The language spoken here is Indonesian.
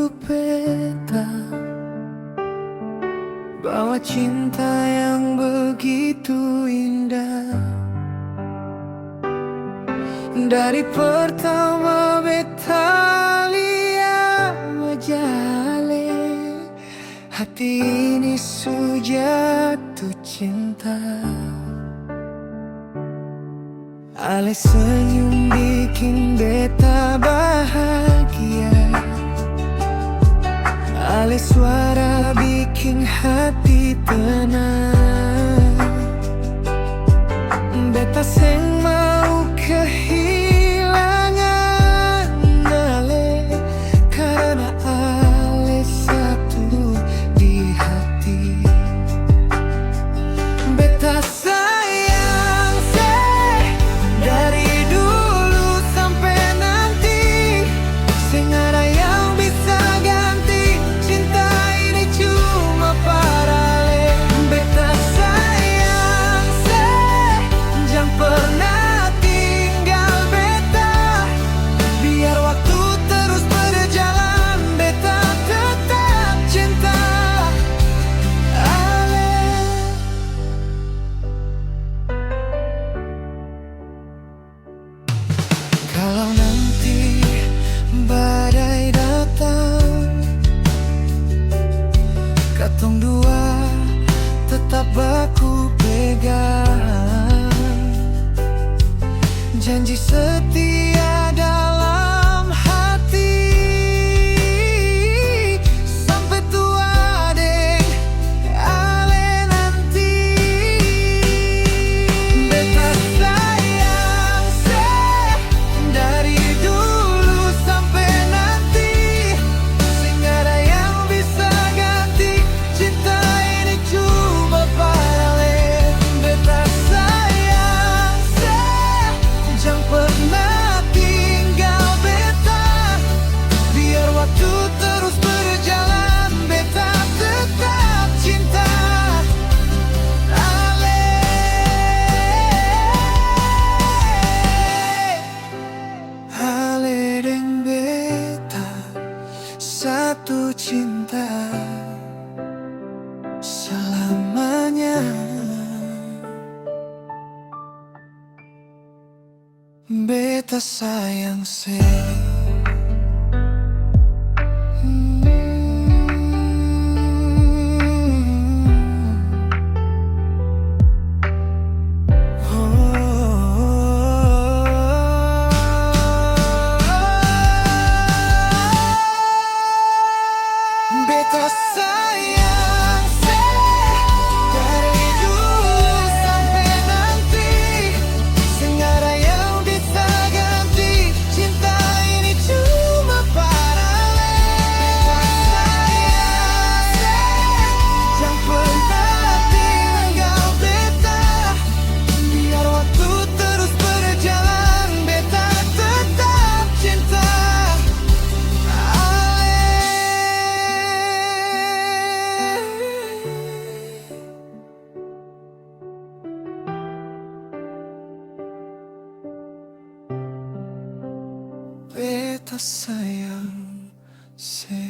hidup beta, bawa cinta yang begitu indah. Dari pertama beta lihat wajah ale, hati ini su jatuh cinta. Ale senyum bikin beta bahagia, ale suara bikin hati tenang. Beta seng mau kehilangan ale, karena ale satu di hati. Beta sayang se dari dulu sampai nanti, seng ada yang bisa ganti cinta ini cuma para ale. Beta sayang se jangan pernah tinggal beta, biar waktu terus berjalan, beta tetap cinta ale. Kalau nanti badai datang, katong dua tetap baku pegang, janji setia dalam hati, sampai tua deng ale nanti. Beta sayang se dari dulu sampai nanti, sing ada yang bisa ganti cinta ini cuma para ale. Beta sayang se jangan pernah tinggal beta, biar waktu terus berjalan, beta tetap cinta ale. Ale deng beta satu cinta selamanya. Beta sayang se. Beta sayang se dari dulu sampai nanti, sing ada yang bisa ganti cinta ini cuma para ale. Beta sayang se jangan pernah tinggal beta, biar waktu terus berjalan, beta tetap cinta ale. Beta sayang se.